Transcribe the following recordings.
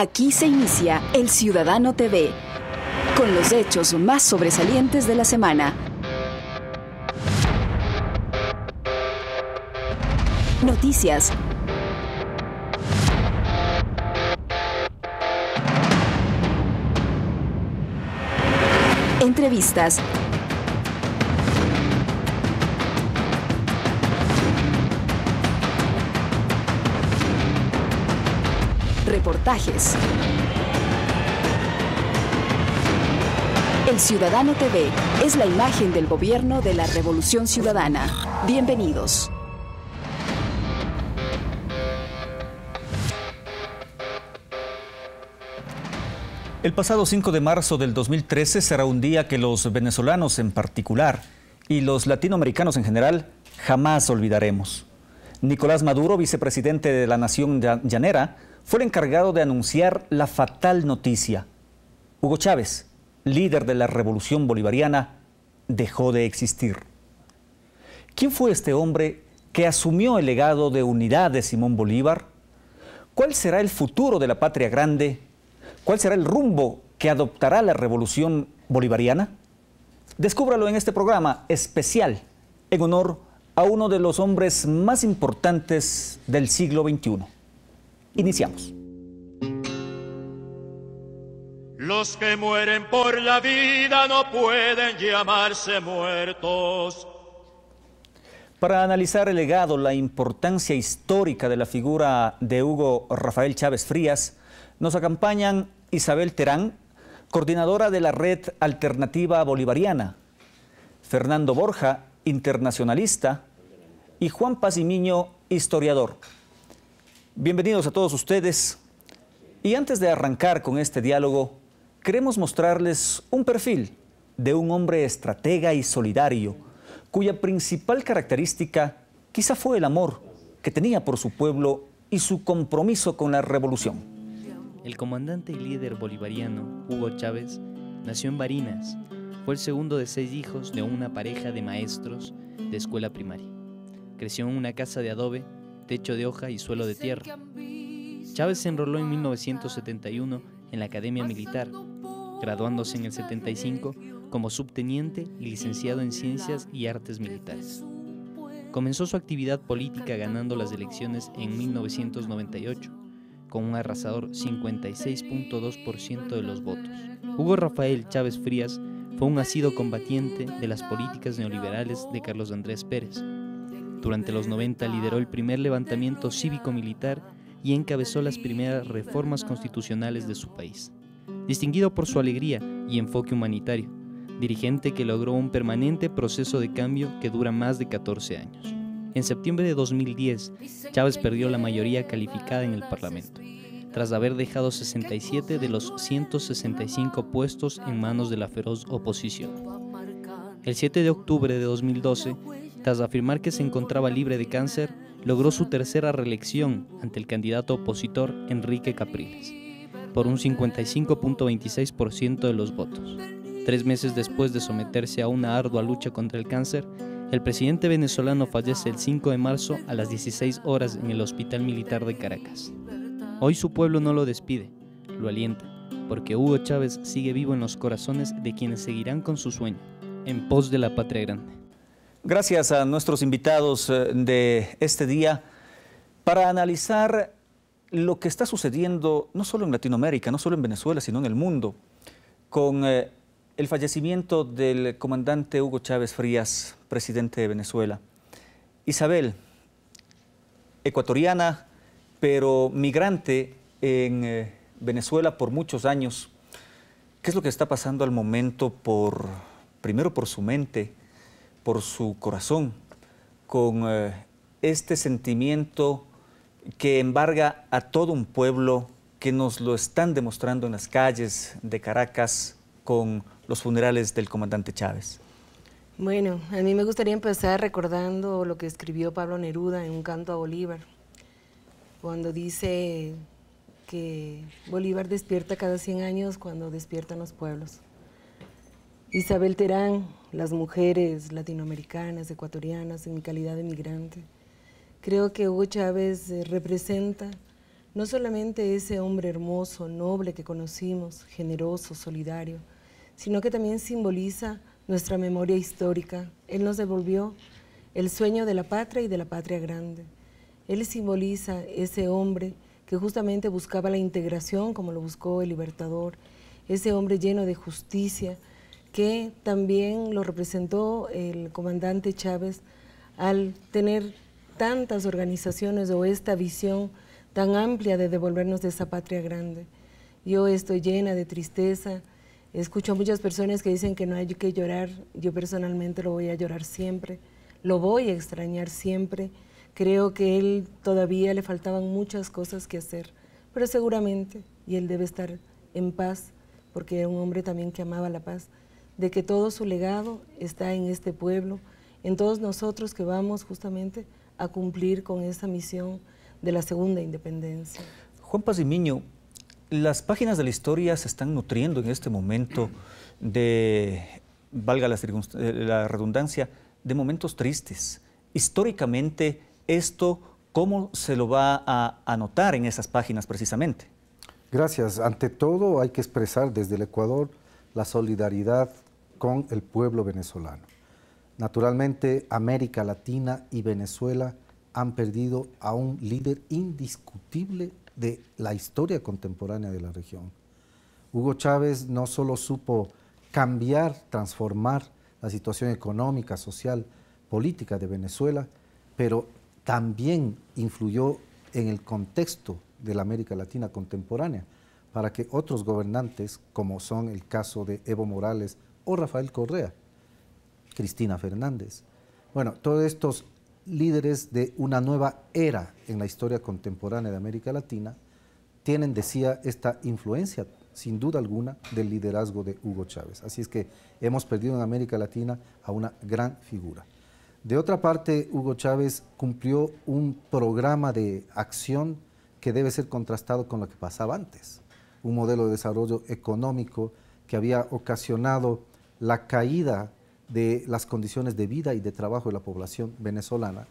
Aquí se inicia El Ciudadano TV, con los hechos más sobresalientes de la semana. Noticias. Entrevistas. Reportajes. El Ciudadano TV es la imagen del gobierno de la Revolución Ciudadana. Bienvenidos. El pasado 5 de marzo del 2013 será un día que los venezolanos en particular y los latinoamericanos en general jamás olvidaremos. Nicolás Maduro, vicepresidente de la Nación Llanera, fue el encargado de anunciar la fatal noticia. Hugo Chávez, líder de la Revolución Bolivariana, dejó de existir. ¿Quién fue este hombre que asumió el legado de unidad de Simón Bolívar? ¿Cuál será el futuro de la patria grande? ¿Cuál será el rumbo que adoptará la Revolución Bolivariana? Descúbralo en este programa especial en honor a uno de los hombres más importantes del siglo XXI. Iniciamos. Los que mueren por la vida no pueden llamarse muertos. Para analizar el legado, la importancia histórica de la figura de Hugo Rafael Chávez Frías, nos acompañan Isabel Terán, coordinadora de la Red Alternativa Bolivariana, Fernando Borja, internacionalista, y Juan Pazimiño, historiador. Bienvenidos a todos ustedes. Y antes de arrancar con este diálogo, queremos mostrarles un perfil de un hombre estratega y solidario, cuya principal característica quizá fue el amor que tenía por su pueblo y su compromiso con la revolución. El comandante y líder bolivariano Hugo Chávez nació en Barinas. Fue el segundo de 6 hijos de una pareja de maestros de escuela primaria. Creció en una casa de adobe, techo de hoja y suelo de tierra. Chávez se enroló en 1971 en la Academia Militar, graduándose en el 75 como subteniente y licenciado en Ciencias y Artes Militares. Comenzó su actividad política ganando las elecciones en 1998, con un arrasador 56.2% de los votos. Hugo Rafael Chávez Frías fue un ácido combatiente de las políticas neoliberales de Carlos Andrés Pérez. Durante los 90 lideró el primer levantamiento cívico-militar y encabezó las primeras reformas constitucionales de su país. Distinguido por su alegría y enfoque humanitario, dirigente que logró un permanente proceso de cambio que dura más de 14 años. En septiembre de 2010, Chávez perdió la mayoría calificada en el Parlamento, tras haber dejado 67 de los 165 puestos en manos de la feroz oposición. El 7 de octubre de 2012, tras afirmar que se encontraba libre de cáncer, logró su tercera reelección ante el candidato opositor Enrique Capriles, por un 55.26% de los votos. 3 meses después de someterse a una ardua lucha contra el cáncer, el presidente venezolano fallece el 5 de marzo a las 16 horas en el Hospital Militar de Caracas. Hoy su pueblo no lo despide, lo alienta, porque Hugo Chávez sigue vivo en los corazones de quienes seguirán con su sueño, en pos de la patria grande. Gracias a nuestros invitados de este día para analizar lo que está sucediendo no solo en Latinoamérica, no solo en Venezuela, sino en el mundo, con el fallecimiento del comandante Hugo Chávez Frías, presidente de Venezuela. Isabel, ecuatoriana, pero migrante en Venezuela por muchos años. ¿Qué es lo que está pasando al momento primero por su mente, por su corazón, con este sentimiento que embarga a todo un pueblo, que nos lo están demostrando en las calles de Caracas con los funerales del comandante Chávez? Bueno, a mí me gustaría empezar recordando lo que escribió Pablo Neruda en un canto a Bolívar, cuando dice que Bolívar despierta cada 100 años cuando despiertan los pueblos. Isabel Terán, las mujeres latinoamericanas, ecuatorianas, en mi calidad de migrante, creo que Hugo Chávez representa no solamente ese hombre hermoso, noble que conocimos, generoso, solidario, sino que también simboliza nuestra memoria histórica. Él nos devolvió el sueño de la patria y de la patria grande. Él simboliza ese hombre que justamente buscaba la integración como lo buscó el Libertador, ese hombre lleno de justicia que también lo representó el comandante Chávez al tener tantas organizaciones o esta visión tan amplia de devolvernos de esa patria grande. Yo estoy llena de tristeza, escucho a muchas personas que dicen que no hay que llorar, yo personalmente lo voy a llorar siempre, lo voy a extrañar siempre, creo que él todavía le faltaban muchas cosas que hacer, pero seguramente, y él debe estar en paz, porque era un hombre también que amaba la paz, de que todo su legado está en este pueblo, en todos nosotros que vamos justamente a cumplir con esa misión de la segunda independencia. Juan Pazimiño, las páginas de la historia se están nutriendo en este momento de, valga la redundancia, de momentos tristes. Históricamente, esto, ¿cómo se lo va a anotar en esas páginas precisamente? Gracias. Ante todo, hay que expresar desde el Ecuador la solidaridad con el pueblo venezolano. Naturalmente, América Latina y Venezuela han perdido a un líder indiscutible de la historia contemporánea de la región. Hugo Chávez no solo supo cambiar, transformar la situación económica, social, política de Venezuela, pero también influyó en el contexto de la América Latina contemporánea para que otros gobernantes, como son el caso de Evo Morales o Rafael Correa, Cristina Fernández, bueno, todos estos líderes de una nueva era en la historia contemporánea de América Latina tienen, decía, esta influencia, sin duda alguna, del liderazgo de Hugo Chávez. Así es que hemos perdido en América Latina a una gran figura. De otra parte, Hugo Chávez cumplió un programa de acción que debe ser contrastado con lo que pasaba antes. Un modelo de desarrollo económico que había ocasionado la caída de las condiciones de vida y de trabajo de la población venezolana,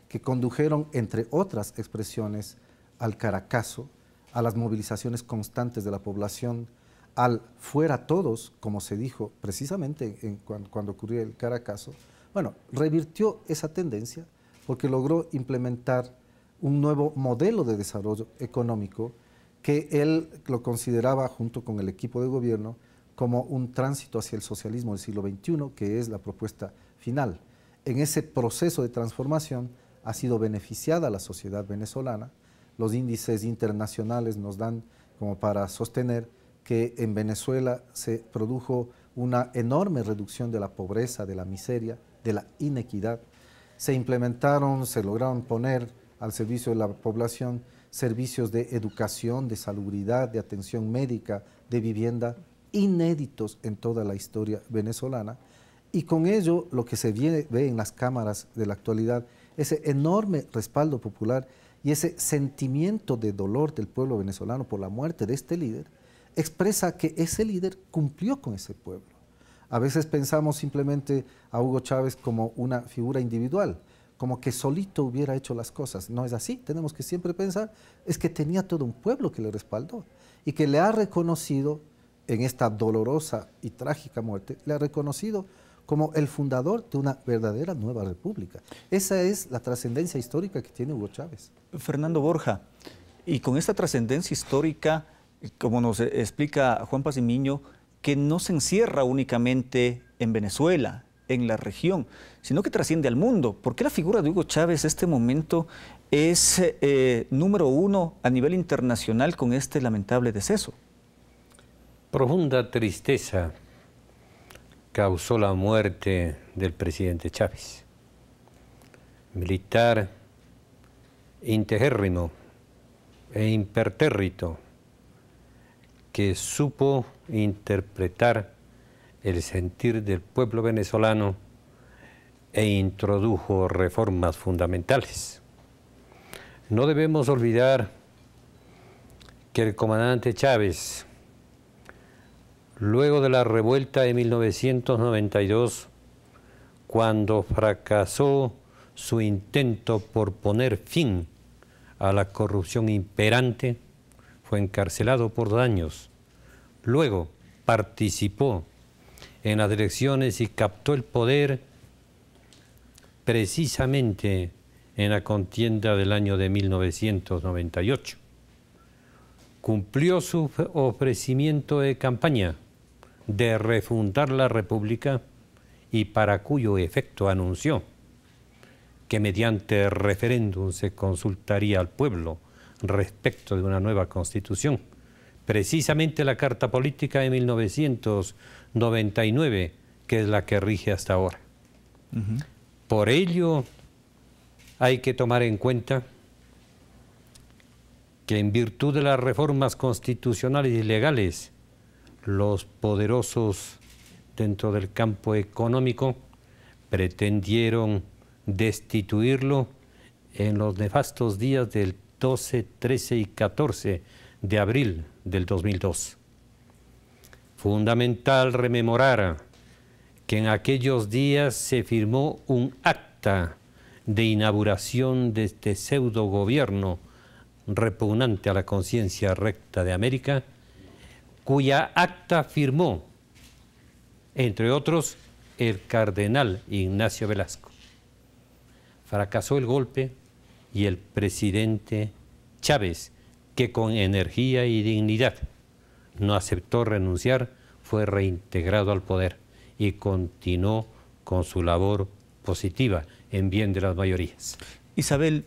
que condujeron, entre otras expresiones, al Caracazo, a las movilizaciones constantes de la población, al fuera todos, como se dijo precisamente cuando ocurrió el Caracazo. Bueno, revirtió esa tendencia porque logró implementar un nuevo modelo de desarrollo económico que él lo consideraba, junto con el equipo de gobierno, como un tránsito hacia el socialismo del siglo XXI, que es la propuesta final. En ese proceso de transformación ha sido beneficiada la sociedad venezolana. Los índices internacionales nos dan como para sostener que en Venezuela se produjo una enorme reducción de la pobreza, de la miseria, de la inequidad. Se implementaron, se lograron poner al servicio de la población servicios de educación, de salubridad, de atención médica, de vivienda, inéditos en toda la historia venezolana, y con ello lo que se ve en las cámaras de la actualidad, ese enorme respaldo popular y ese sentimiento de dolor del pueblo venezolano por la muerte de este líder, expresa que ese líder cumplió con ese pueblo. A veces pensamos simplemente a Hugo Chávez como una figura individual, como que solito hubiera hecho las cosas. No es así, tenemos que siempre pensar, es que tenía todo un pueblo que le respaldó y que le ha reconocido en esta dolorosa y trágica muerte, le ha reconocido como el fundador de una verdadera nueva república. Esa es la trascendencia histórica que tiene Hugo Chávez. Fernando Borja, y con esta trascendencia histórica, como nos explica Juan Pazimiño, que no se encierra únicamente en Venezuela, en la región, sino que trasciende al mundo. ¿Por qué la figura de Hugo Chávez en este momento es número uno a nivel internacional con este lamentable deceso? Profunda tristeza causó la muerte del presidente Chávez, militar integérrimo e impertérrito, que supo interpretar el sentir del pueblo venezolano e introdujo reformas fundamentales. No debemos olvidar que el comandante Chávez, luego de la revuelta de 1992, cuando fracasó su intento por poner fin a la corrupción imperante, fue encarcelado por daños. Luego participó en las elecciones y captó el poder precisamente en la contienda del año de 1998. Cumplió su ofrecimiento de campaña de refundar la República y para cuyo efecto anunció que mediante referéndum se consultaría al pueblo respecto de una nueva constitución. Precisamente la Carta Política de 1999, que es la que rige hasta ahora. Por ello, hay que tomar en cuenta que en virtud de las reformas constitucionales y legales, los poderosos dentro del campo económico pretendieron destituirlo en los nefastos días del 12, 13 y 14 de abril del 2002. Fundamental rememorar que en aquellos días se firmó un acta de inauguración de este pseudo gobierno repugnante a la conciencia recta de América, cuya acta firmó, entre otros, el cardenal Ignacio Velasco. Fracasó el golpe y el presidente Chávez, que con energía y dignidad no aceptó renunciar, fue reintegrado al poder y continuó con su labor positiva en bien de las mayorías. Isabel,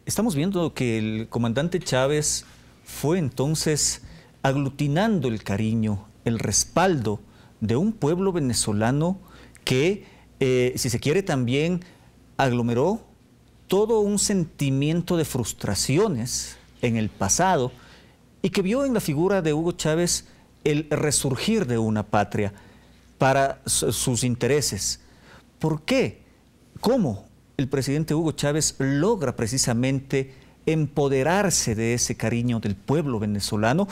estamos viendo que el comandante Chávez fue entonces aglutinando el cariño, el respaldo de un pueblo venezolano que, si se quiere, también aglomeró todo un sentimiento de frustraciones en el pasado y que vio en la figura de Hugo Chávez el resurgir de una patria para sus intereses. ¿Por qué? ¿Cómo el presidente Hugo Chávez logra precisamente empoderarse de ese cariño del pueblo venezolano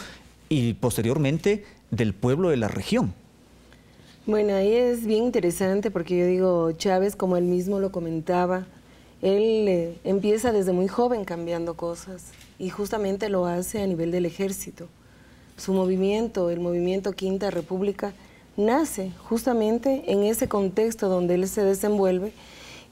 y posteriormente del pueblo de la región? Bueno, ahí es bien interesante porque yo digo, Chávez, como él mismo lo comentaba, él empieza desde muy joven cambiando cosas y justamente lo hace a nivel del ejército. Su movimiento, el movimiento Quinta República, nace justamente en ese contexto donde él se desenvuelve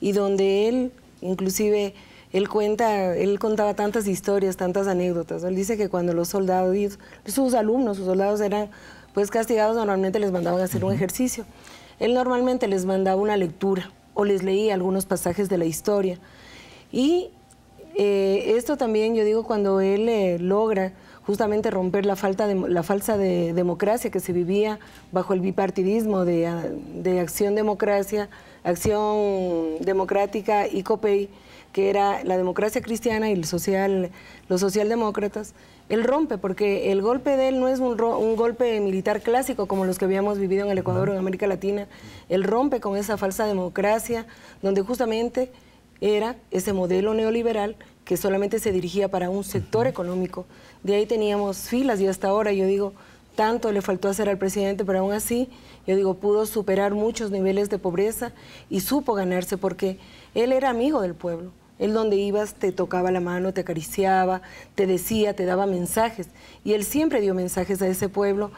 y donde él, inclusive, él contaba tantas historias, tantas anécdotas. Él dice que cuando los soldados, sus alumnos, sus soldados eran pues castigados, normalmente les mandaban a hacer un ejercicio. Él normalmente les mandaba una lectura o les leía algunos pasajes de la historia. Y esto también, yo digo, cuando él logra justamente romper la falsa democracia que se vivía bajo el bipartidismo de Acción Democrática y COPEI, que era la democracia cristiana y los socialdemócratas, él rompe, porque el golpe de él no es un golpe militar clásico como los que habíamos vivido en el Ecuador o en América Latina. Él rompe con esa falsa democracia, donde justamente era ese modelo neoliberal que solamente se dirigía para un sector económico. De ahí teníamos filas y hasta ahora, yo digo, tanto le faltó hacer al presidente, pero aún así, yo digo, pudo superar muchos niveles de pobreza y supo ganarse porque él era amigo del pueblo. Él donde ibas te tocaba la mano, te acariciaba, te decía, te daba mensajes. Y él siempre dio mensajes a ese pueblo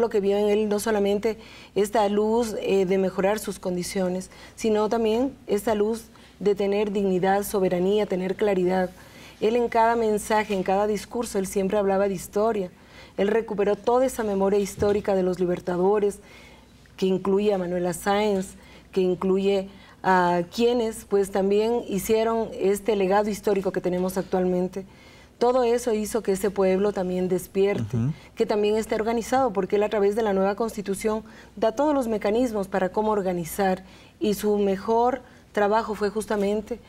que vio en él no solamente esta luz de mejorar sus condiciones, sino también esta luz de tener dignidad, soberanía, tener claridad. Él en cada mensaje, en cada discurso, él siempre hablaba de historia. Él recuperó toda esa memoria histórica de los libertadores, que incluye a Manuela Sáenz, que incluye a quienes pues también hicieron este legado histórico que tenemos actualmente. Todo eso hizo que ese pueblo también despierte, que también esté organizado, porque él a través de la nueva Constitución da todos los mecanismos para cómo organizar, y su mejor trabajo fue justamente,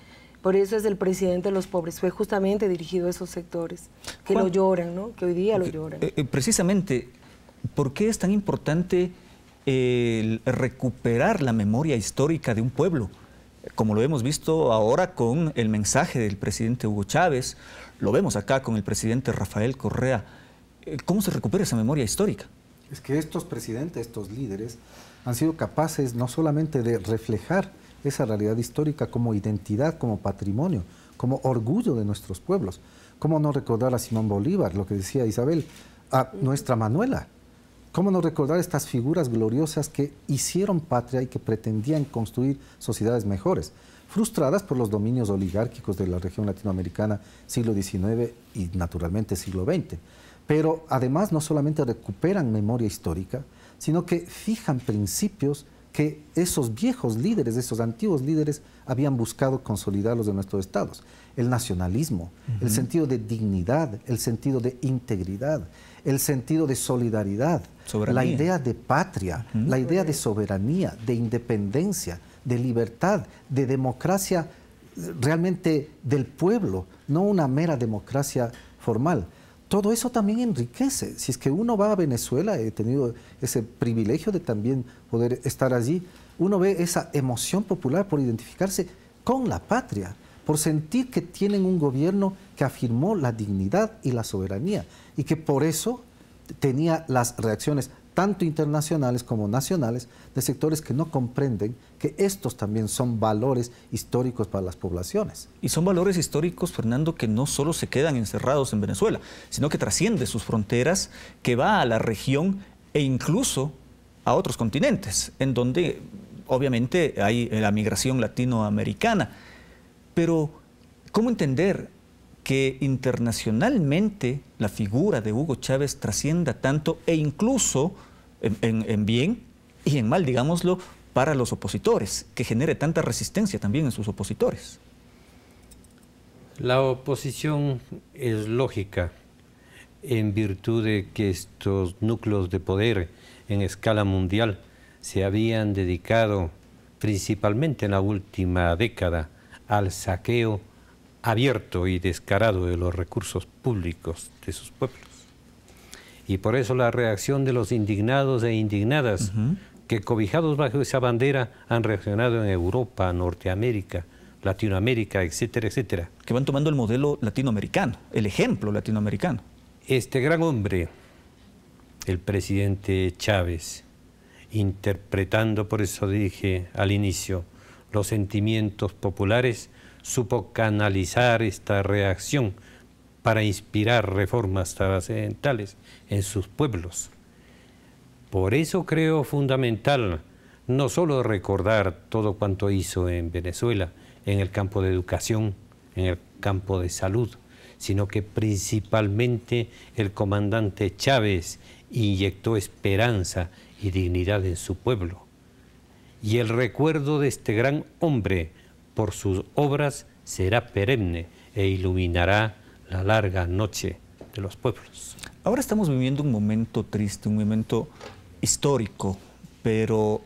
por eso es el presidente de los pobres, fue justamente dirigido a esos sectores que lo lloran, ¿no? Que hoy día lo lloran. Precisamente, ¿por qué es tan importante el recuperar la memoria histórica de un pueblo? Como lo hemos visto ahora con el mensaje del presidente Hugo Chávez, lo vemos acá con el presidente Rafael Correa. ¿Cómo se recupera esa memoria histórica? Es que estos presidentes, estos líderes, han sido capaces no solamente de reflejar esa realidad histórica como identidad, como patrimonio, como orgullo de nuestros pueblos. ¿Cómo no recordar a Simón Bolívar, lo que decía Isabel, a nuestra Manuela? ¿Cómo no recordar estas figuras gloriosas que hicieron patria y que pretendían construir sociedades mejores, frustradas por los dominios oligárquicos de la región latinoamericana siglo XIX y naturalmente siglo XX? Pero además no solamente recuperan memoria histórica, sino que fijan principios que esos viejos líderes, esos antiguos líderes, habían buscado consolidarlos en nuestros estados. El nacionalismo, el sentido de dignidad, el sentido de integridad, el sentido de solidaridad, la idea de patria, la idea de soberanía, de independencia, de libertad, de democracia realmente del pueblo, no una mera democracia formal. Todo eso también enriquece. Si es que uno va a Venezuela, he tenido ese privilegio de también poder estar allí, uno ve esa emoción popular por identificarse con la patria, por sentir que tienen un gobierno que afirmó la dignidad y la soberanía y que por eso tenía las reacciones tanto internacionales como nacionales de sectores que no comprenden que estos también son valores históricos para las poblaciones. Y son valores históricos, Fernando, que no solo se quedan encerrados en Venezuela, sino que trasciende sus fronteras, que va a la región e incluso a otros continentes, en donde obviamente hay la migración latinoamericana. Pero, ¿cómo entender que internacionalmente la figura de Hugo Chávez trascienda tanto e incluso en bien y en mal, digámoslo, para los opositores, que genere tanta resistencia también en sus opositores? La oposición es lógica en virtud de que estos núcleos de poder en escala mundial se habían dedicado principalmente en la última década al saqueo abierto y descarado de los recursos públicos de sus pueblos. Y por eso la reacción de los indignados e indignadas que cobijados bajo esa bandera han reaccionado en Europa, Norteamérica, Latinoamérica, etcétera, etcétera. Que van tomando el modelo latinoamericano, el ejemplo latinoamericano. Este gran hombre, el presidente Chávez, interpretando, por eso dije al inicio, los sentimientos populares, supo canalizar esta reacción para inspirar reformas trascendentales en sus pueblos. Por eso creo fundamental no solo recordar todo cuanto hizo en Venezuela, en el campo de educación, en el campo de salud, sino que principalmente el comandante Chávez inyectó esperanza y dignidad en su pueblo. Y el recuerdo de este gran hombre por sus obras será perenne e iluminará la larga noche de los pueblos. Ahora estamos viviendo un momento triste, un momento histórico, pero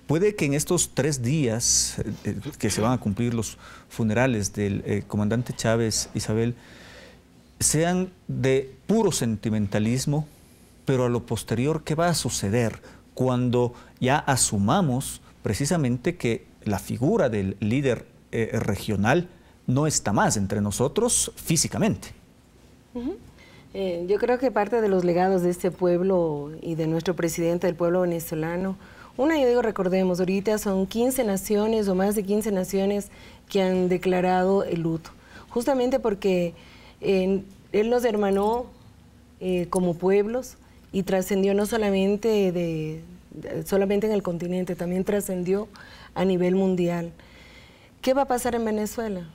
puede que en estos 3 días que se van a cumplir los funerales del comandante Chávez, Isabel, sean de puro sentimentalismo, pero a lo posterior, ¿qué va a suceder cuando ya asumamos precisamente que la figura del líder regional no está más entre nosotros físicamente? Yo creo que parte de los legados de este pueblo y de nuestro presidente del pueblo venezolano, yo digo, recordemos, ahorita son 15 naciones o más de 15 naciones que han declarado el luto, justamente porque él nos hermanó como pueblos y trascendió no solamente solamente en el continente, también trascendió a nivel mundial. ¿Qué va a pasar en Venezuela?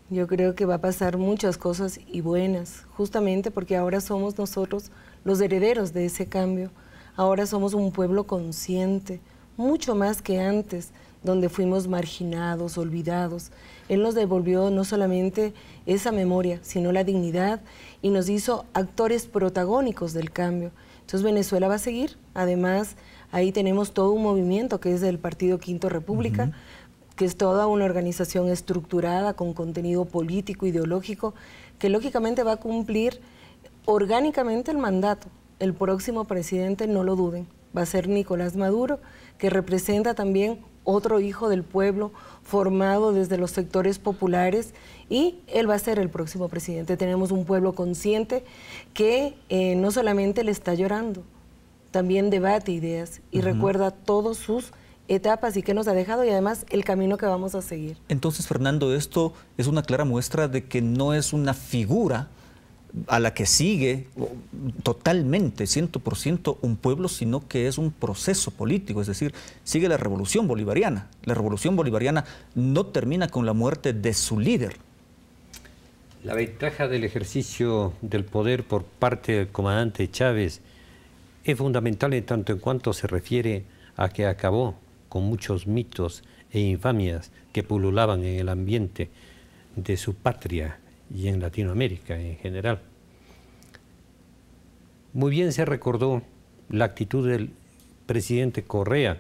Yo creo que va a pasar muchas cosas y buenas, justamente porque ahora somos nosotros los herederos de ese cambio. Ahora somos un pueblo consciente, mucho más que antes, donde fuimos marginados, olvidados. Él nos devolvió no solamente esa memoria, sino la dignidad y nos hizo actores protagónicos del cambio. Entonces Venezuela va a seguir. Además, ahí tenemos todo un movimiento que es del Partido Quinto República, que es toda una organización estructurada con contenido político, ideológico, que lógicamente va a cumplir orgánicamente el mandato. El próximo presidente, no lo duden, va a ser Nicolás Maduro, que representa también otro hijo del pueblo formado desde los sectores populares, y él va a ser el próximo presidente. Tenemos un pueblo consciente que no solamente le está llorando, también debate ideas y recuerda todos sus etapas y qué nos ha dejado y además el camino que vamos a seguir. Entonces, Fernando, esto es una clara muestra de que no es una figura a la que sigue totalmente, 100% un pueblo, sino que es un proceso político, es decir, sigue la revolución bolivariana. La revolución bolivariana no termina con la muerte de su líder. La ventaja del ejercicio del poder por parte del comandante Chávez es fundamental en tanto en cuanto se refiere a que acabó con muchos mitos e infamias que pululaban en el ambiente de su patria y en Latinoamérica en general. Muy bien se recordó la actitud del presidente Correa,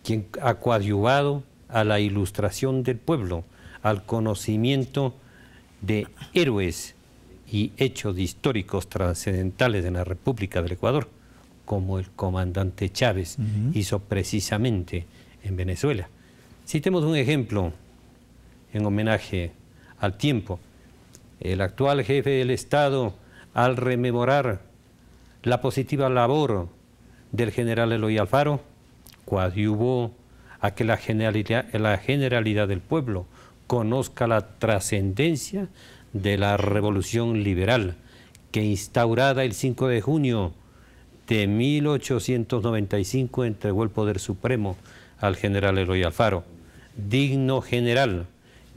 quien ha coadyuvado a la ilustración del pueblo, al conocimiento de héroes y hechos históricos trascendentales de la República del Ecuador, como el comandante Chávez hizo precisamente en Venezuela. Citemos un ejemplo en homenaje al tiempo. El actual jefe del Estado, al rememorar la positiva labor del general Eloy Alfaro, coadyuvó a que la generalidad del pueblo conozca la trascendencia de la revolución liberal que, instaurada el 5 de junio de 1895, entregó el poder supremo al general Eloy Alfaro, digno general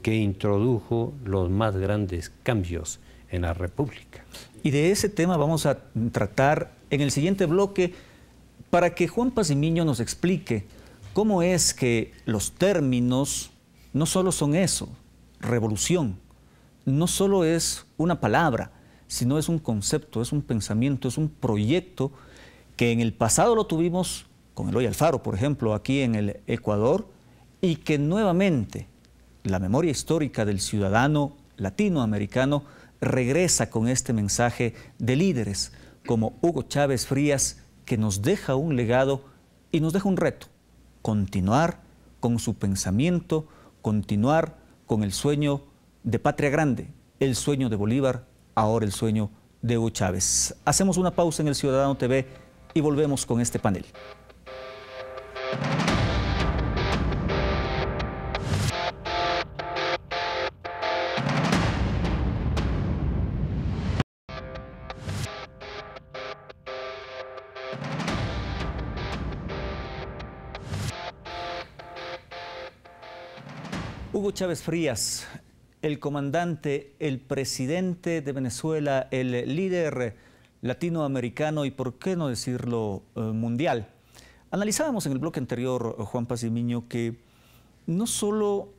que introdujo los más grandes cambios en la República. Y de ese tema vamos a tratar en el siguiente bloque para que Juan Pazimiño nos explique cómo es que los términos no solo son eso, revolución, no solo es una palabra, sino es un concepto, es un pensamiento, es un proyecto que en el pasado lo tuvimos con Eloy Alfaro, por ejemplo, aquí en el Ecuador, y que nuevamente la memoria histórica del ciudadano latinoamericano regresa con este mensaje de líderes como Hugo Chávez Frías, que nos deja un legado y nos deja un reto: continuar con su pensamiento, continuar con el sueño de Patria Grande, el sueño de Bolívar, ahora el sueño de Hugo Chávez. Hacemos una pausa en El Ciudadano TV y volvemos con este panel. Hugo Chávez Frías, el comandante, el presidente de Venezuela, el líder latinoamericano y, por qué no decirlo, mundial. Analizábamos en el bloque anterior, Juan Pazimiño, que no solo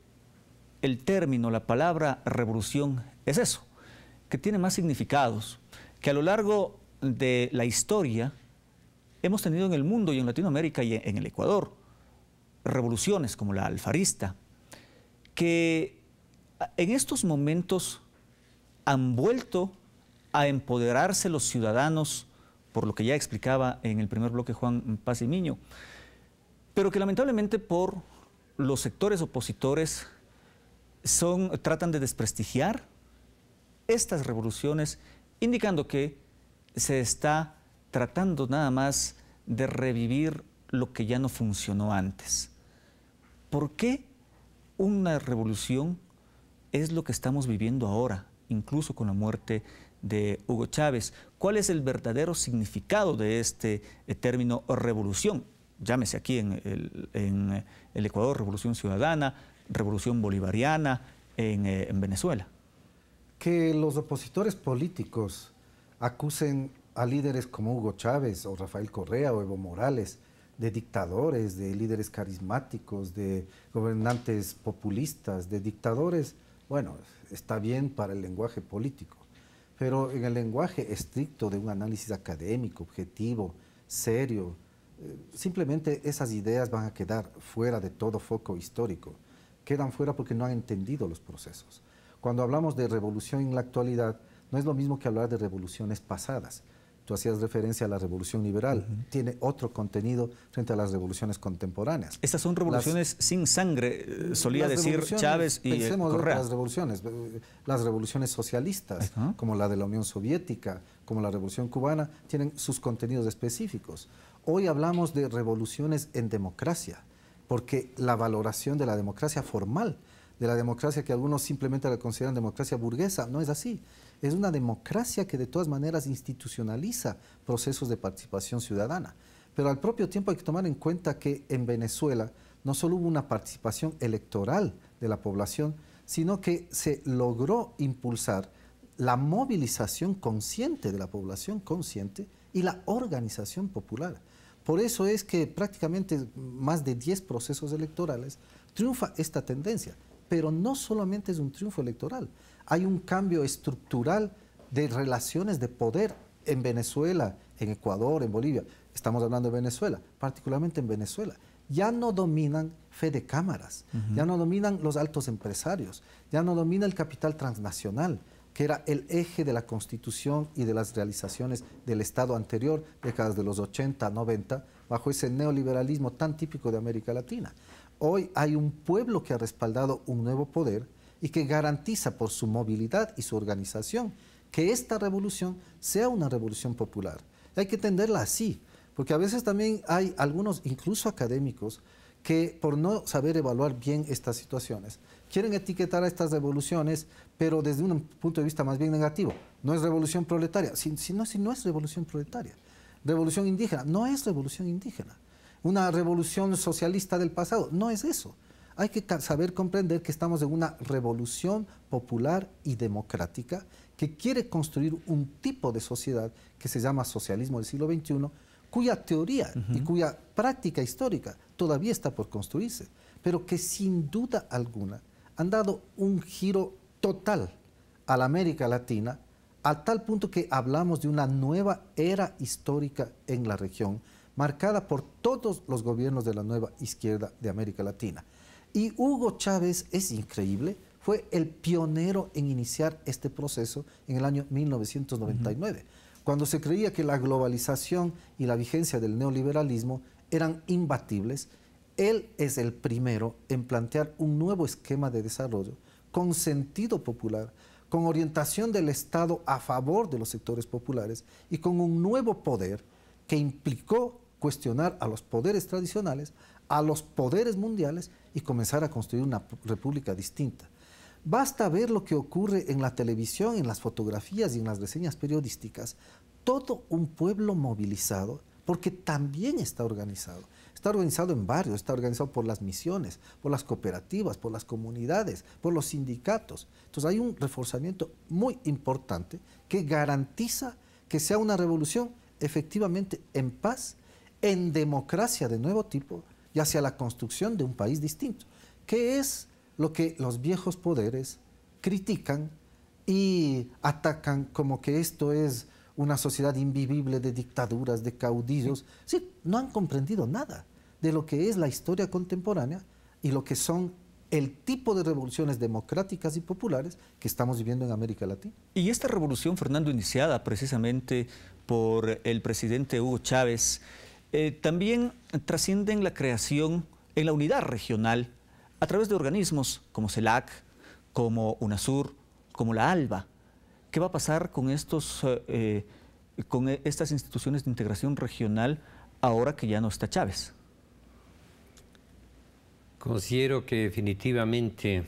el término, la palabra revolución es eso, que tiene más significados, que a lo largo de la historia hemos tenido en el mundo y en Latinoamérica y en el Ecuador revoluciones como la alfarista, que en estos momentos han vuelto a empoderarse los ciudadanos, por lo que ya explicaba en el primer bloque Juan Pazimiño, pero que lamentablemente por los sectores opositores tratan de desprestigiar estas revoluciones, indicando que se está tratando nada más de revivir lo que ya no funcionó antes. ¿Por qué una revolución es lo que estamos viviendo ahora, incluso con la muerte de Hugo Chávez? ¿Cuál es el verdadero significado de este término revolución? Llámese aquí en el Ecuador revolución ciudadana, revolución bolivariana, en Venezuela. Que los opositores políticos acusen a líderes como Hugo Chávez o Rafael Correa o Evo Morales de dictadores, de líderes carismáticos, de gobernantes populistas, de dictadores, bueno, está bien para el lenguaje político, pero en el lenguaje estricto de un análisis académico, objetivo, serio, simplemente esas ideas van a quedar fuera de todo foco histórico. Quedan fuera porque no han entendido los procesos. Cuando hablamos de revolución en la actualidad, no es lo mismo que hablar de revoluciones pasadas. Tú hacías referencia a la revolución liberal, tiene otro contenido frente a las revoluciones contemporáneas. Estas son revoluciones sin sangre, solía decir Chávez y pensemos Correa. Las revoluciones socialistas, como la de la Unión Soviética, como la Revolución Cubana, tienen sus contenidos específicos. Hoy hablamos de revoluciones en democracia, porque la valoración de la democracia formal, de la democracia que algunos simplemente la consideran democracia burguesa, no es así. Es una democracia que de todas maneras institucionaliza procesos de participación ciudadana. Pero al propio tiempo hay que tomar en cuenta que en Venezuela no solo hubo una participación electoral de la población, sino que se logró impulsar la movilización consciente de la población consciente y la organización popular. Por eso es que prácticamente más de 10 procesos electorales triunfa esta tendencia. Pero no solamente es un triunfo electoral, hay un cambio estructural de relaciones de poder en Venezuela, en Ecuador, en Bolivia. Estamos hablando de Venezuela, particularmente en Venezuela. Ya no dominan fe de cámaras, ya no dominan los altos empresarios, ya no domina el capital transnacional, que era el eje de la Constitución y de las realizaciones del Estado anterior, décadas de los 80, 90, bajo ese neoliberalismo tan típico de América Latina. Hoy hay un pueblo que ha respaldado un nuevo poder y que garantiza por su movilidad y su organización que esta revolución sea una revolución popular. Hay que entenderla así, porque a veces también hay algunos, incluso académicos, que por no saber evaluar bien estas situaciones, quieren etiquetar a estas revoluciones, pero desde un punto de vista más bien negativo. No es revolución proletaria, si no es revolución proletaria. Revolución indígena, no es revolución indígena. Una revolución socialista del pasado, no es eso. Hay que saber comprender que estamos en una revolución popular y democrática que quiere construir un tipo de sociedad que se llama socialismo del siglo XXI, cuya teoría y cuya práctica histórica todavía está por construirse, pero que sin duda alguna han dado un giro total a la América Latina, a tal punto que hablamos de una nueva era histórica en la región, marcada por todos los gobiernos de la nueva izquierda de América Latina. Y Hugo Chávez, es increíble, fue el pionero en iniciar este proceso en el año 1999, cuando se creía que la globalización y la vigencia del neoliberalismo eran imbatibles. Él es el primero en plantear un nuevo esquema de desarrollo con sentido popular, con orientación del Estado a favor de los sectores populares y con un nuevo poder que implicó cuestionar a los poderes tradicionales, a los poderes mundiales y comenzar a construir una república distinta. Basta ver lo que ocurre en la televisión, en las fotografías y en las reseñas periodísticas. Todo un pueblo movilizado, porque también está organizado. Está organizado en barrios, está organizado por las misiones, por las cooperativas, por las comunidades, por los sindicatos. Entonces hay un reforzamiento muy importante que garantiza que sea una revolución efectivamente en paz, en democracia de nuevo tipo y hacia la construcción de un país distinto, que es lo que los viejos poderes critican y atacan como que esto es una sociedad invivible de dictaduras, de caudillos. Sí, no han comprendido nada de lo que es la historia contemporánea y lo que son el tipo de revoluciones democráticas y populares que estamos viviendo en América Latina. Y esta revolución, Fernando, iniciada precisamente por el presidente Hugo Chávez, también trasciende en la creación, en la unidad regional, a través de organismos como CELAC, como UNASUR, como la ALBA. ¿Qué va a pasar con estas instituciones de integración regional ahora que ya no está Chávez? Considero que definitivamente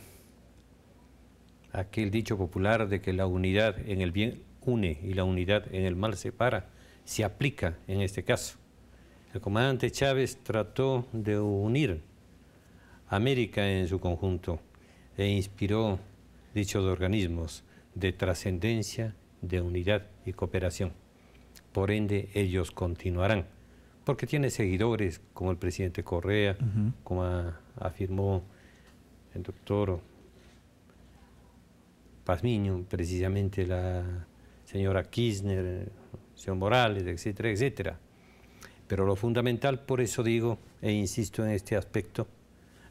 aquel dicho popular de que la unidad en el bien une y la unidad en el mal separa, se aplica en este caso. El comandante Chávez trató de unir América en su conjunto e inspiró dichos organismos de trascendencia, de unidad y cooperación. Por ende, ellos continuarán, porque tiene seguidores como el presidente Correa, como afirmó el doctor Pazmiño, precisamente la señora Kirchner, el señor Morales, etcétera, etcétera. Pero lo fundamental, por eso digo e insisto en este aspecto,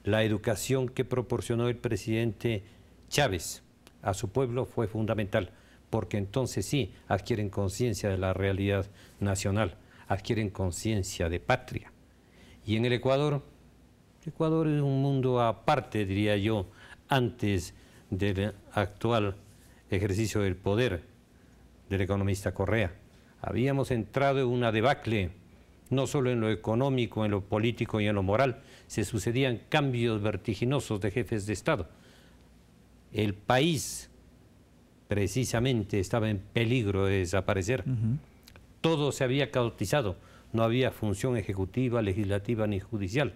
la educación que proporcionó el presidente Chávez a su pueblo fue fundamental porque entonces sí adquieren conciencia de la realidad nacional, adquieren conciencia de patria. Y en el Ecuador es un mundo aparte, diría yo, antes del actual ejercicio del poder del economista Correa. Habíamos entrado en una debacle, no solo en lo económico, en lo político y en lo moral, se sucedían cambios vertiginosos de jefes de Estado. El país precisamente estaba en peligro de desaparecer. Todo se había caotizado, no había función ejecutiva, legislativa ni judicial.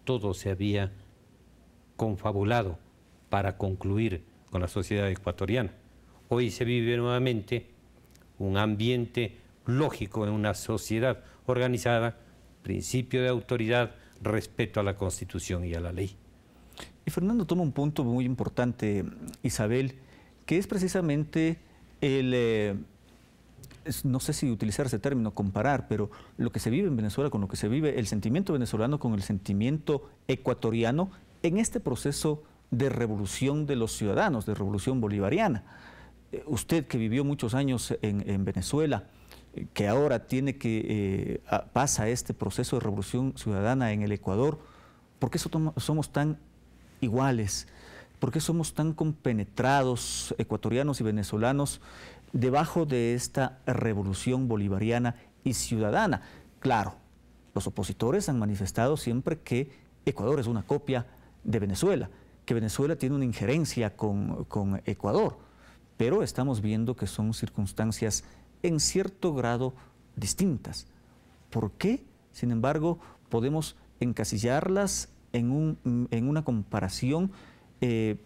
Todo se había confabulado para concluir con la sociedad ecuatoriana. Hoy se vive nuevamente un ambiente lógico en una sociedad organizada, principio de autoridad, respeto a la Constitución y a la ley. Y Fernando toma un punto muy importante, Isabel, que es precisamente el, no sé si utilizar ese término, comparar, pero lo que se vive en Venezuela con lo que se vive, el sentimiento venezolano con el sentimiento ecuatoriano en este proceso de revolución de los ciudadanos, de revolución bolivariana. Usted que vivió muchos años en Venezuela, que ahora pasa este proceso de revolución ciudadana en el Ecuador, ¿por qué somos tan iguales? ¿Por qué somos tan compenetrados, ecuatorianos y venezolanos, debajo de esta revolución bolivariana y ciudadana? Claro, los opositores han manifestado siempre que Ecuador es una copia de Venezuela, que Venezuela tiene una injerencia con Ecuador, pero estamos viendo que son circunstancias en cierto grado distintas. ¿Por qué, sin embargo, podemos encasillarlas en una comparación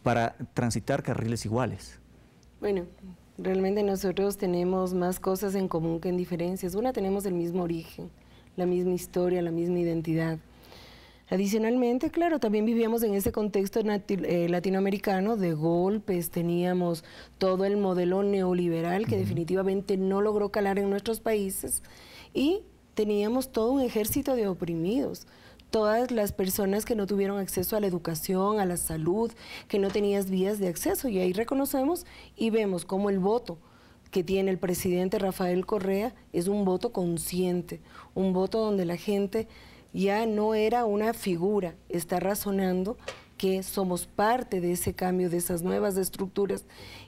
para transitar carriles iguales? Bueno, realmente nosotros tenemos más cosas en común que en diferencias. Una, tenemos el mismo origen, la misma historia, la misma identidad. Adicionalmente, claro, también vivíamos en ese contexto latinoamericano de golpes, teníamos todo el modelo neoliberal que definitivamente no logró calar en nuestros países y teníamos todo un ejército de oprimidos. Todas las personas que no tuvieron acceso a la educación, a la salud, que no tenían vías de acceso. Y ahí reconocemos y vemos cómo el voto que tiene el presidente Rafael Correa es un voto consciente, un voto donde la gente ya no era una figura, está razonando que somos parte de ese cambio, de esas nuevas estructuras,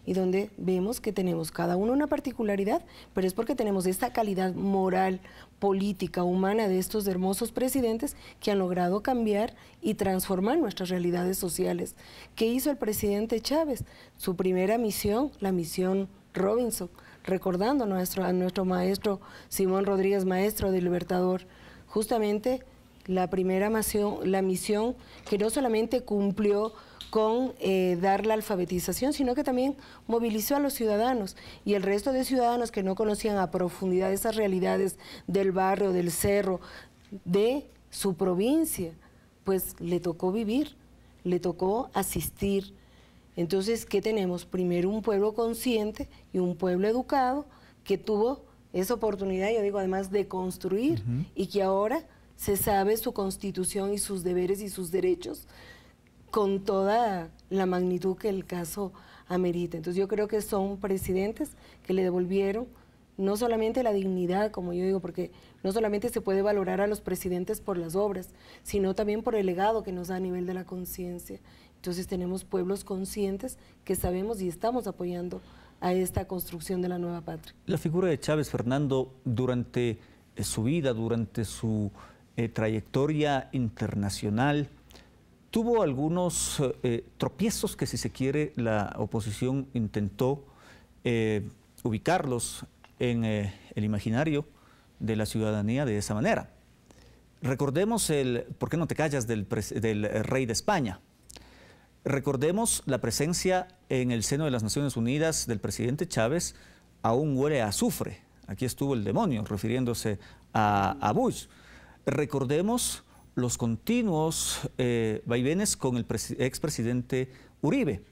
y donde vemos que tenemos cada uno una particularidad, pero es porque tenemos esta calidad moral, política, humana de estos hermosos presidentes que han logrado cambiar y transformar nuestras realidades sociales. ¿Qué hizo el presidente Chávez? Su primera misión, la misión Robinson, recordando a nuestro maestro Simón Rodríguez, maestro del Libertador, justamente la primera misión que no solamente cumplió con dar la alfabetización, sino que también movilizó a los ciudadanos y el resto de ciudadanos que no conocían a profundidad esas realidades del barrio, del cerro, de su provincia, pues le tocó vivir, le tocó asistir. Entonces, ¿qué tenemos? Primero un pueblo consciente y un pueblo educado que tuvo esa oportunidad, yo digo, además de construir y que ahora se sabe su constitución y sus deberes y sus derechos con toda la magnitud que el caso amerita. Entonces yo creo que son presidentes que le devolvieron no solamente la dignidad, como yo digo, porque no solamente se puede valorar a los presidentes por las obras, sino también por el legado que nos da a nivel de la conciencia. Entonces tenemos pueblos conscientes que sabemos y estamos apoyando a esta construcción de la nueva patria. La figura de Chávez, Fernando, durante su vida, durante su trayectoria internacional, tuvo algunos tropiezos que, si se quiere, la oposición intentó ubicarlos en el imaginario de la ciudadanía de esa manera. Recordemos ¿por qué no te callas?, del rey de España. Recordemos la presencia en el seno de las Naciones Unidas del presidente Chávez, aún huele a azufre. Aquí estuvo el demonio, refiriéndose a Bush. Recordemos los continuos vaivenes con el expresidente Uribe.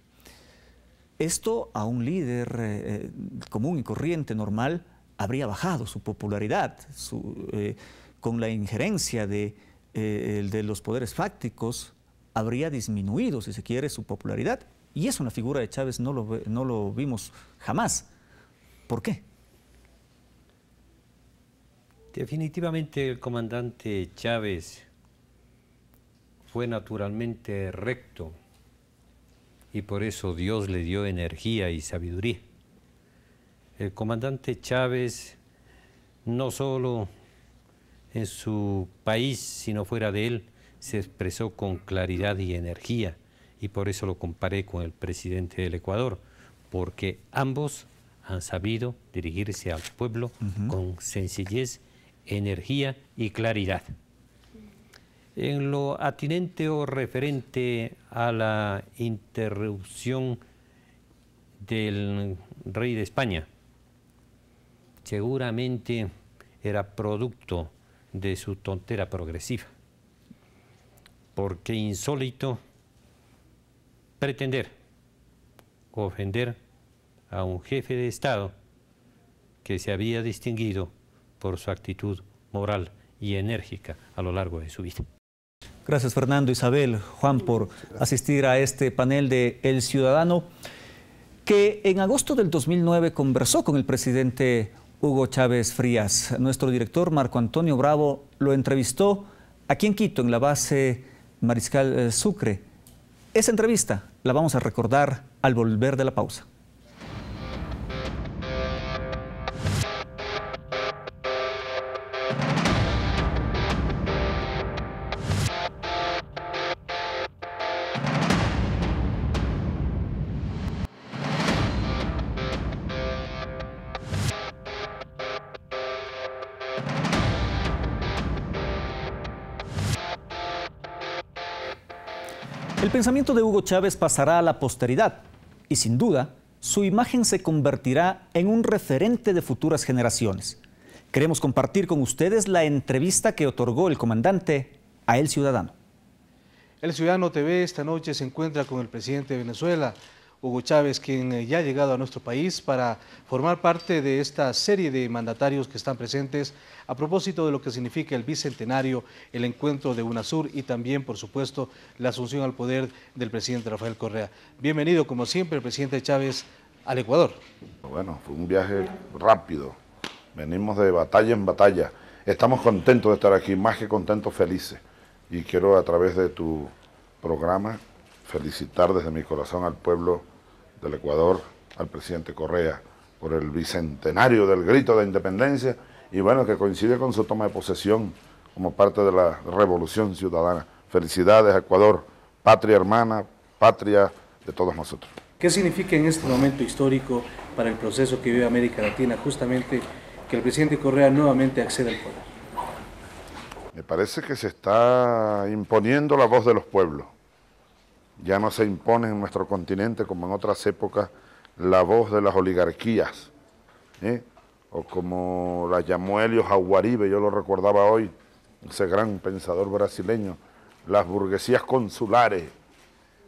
Esto a un líder común y corriente, normal, habría bajado su popularidad, con la injerencia de los poderes fácticos, habría disminuido, si se quiere, su popularidad. Y eso en la figura de Chávez no lo vimos jamás. ¿Por qué? Definitivamente el comandante Chávez fue naturalmente recto y por eso Dios le dio energía y sabiduría. El comandante Chávez no solo en su país, sino fuera de él, se expresó con claridad y energía, y por eso lo comparé con el presidente del Ecuador, porque ambos han sabido dirigirse al pueblo con sencillez, energía y claridad. En lo atinente o referente a la interrupción del rey de España, seguramente era producto de su tontera progresiva, porque insólito pretender ofender a un jefe de Estado que se había distinguido por su actitud moral y enérgica a lo largo de su vida. Gracias, Fernando, Isabel, Juan, por asistir a este panel de El Ciudadano, que en agosto del 2009 conversó con el presidente Hugo Chávez Frías. Nuestro director, Marco Antonio Bravo, lo entrevistó aquí en Quito, en la base Mariscal Sucre. Esa entrevista la vamos a recordar al volver de la pausa. El pensamiento de Hugo Chávez pasará a la posteridad y sin duda su imagen se convertirá en un referente de futuras generaciones. Queremos compartir con ustedes la entrevista que otorgó el comandante a El Ciudadano. El Ciudadano TV esta noche se encuentra con el presidente de Venezuela, Hugo Chávez, quien ya ha llegado a nuestro país para formar parte de esta serie de mandatarios que están presentes a propósito de lo que significa el bicentenario, el encuentro de UNASUR y también, por supuesto, la asunción al poder del presidente Rafael Correa. Bienvenido, como siempre, el presidente Chávez al Ecuador. Bueno, fue un viaje rápido, venimos de batalla en batalla. Estamos contentos de estar aquí, más que contentos, felices. Y quiero, a través de tu programa, felicitar desde mi corazón al pueblo del Ecuador, al presidente Correa, por el bicentenario del grito de independencia y bueno, que coincide con su toma de posesión como parte de la revolución ciudadana. Felicidades, Ecuador, patria hermana, patria de todos nosotros. ¿Qué significa en este momento histórico para el proceso que vive América Latina justamente que el presidente Correa nuevamente acceda al poder? Me parece que se está imponiendo la voz de los pueblos. Ya no se impone en nuestro continente, como en otras épocas, la voz de las oligarquías, o como la llamó Hélio Jaguaribe, yo lo recordaba hoy, ese gran pensador brasileño, las burguesías consulares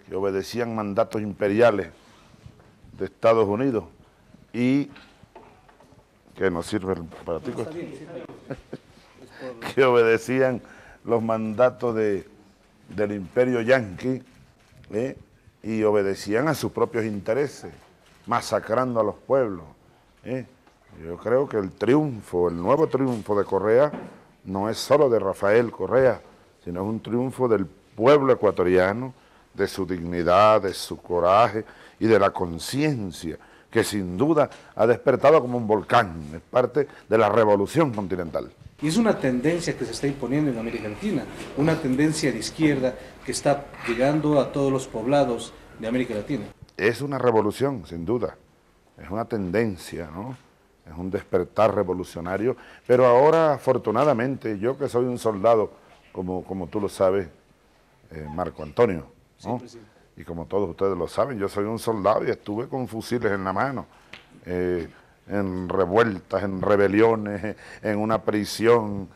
que obedecían mandatos imperiales de Estados Unidos y que nos sirve para ti, que obedecían los mandatos del imperio yanqui, y obedecían a sus propios intereses, masacrando a los pueblos. Yo creo que el nuevo triunfo de Correa, no es solo de Rafael Correa, sino es un triunfo del pueblo ecuatoriano, de su dignidad, de su coraje y de la conciencia, que sin duda ha despertado como un volcán, es parte de la revolución continental. Y es una tendencia que se está imponiendo en América Latina, una tendencia de izquierda que está llegando a todos los poblados de América Latina. Es una revolución, sin duda, es una tendencia, ¿no? Es un despertar revolucionario, pero ahora, afortunadamente, yo que soy un soldado, como tú lo sabes, Marco Antonio, ¿no? Sí, y como todos ustedes lo saben, yo soy un soldado y estuve con fusiles en la mano, en revueltas, en rebeliones, en una prisión.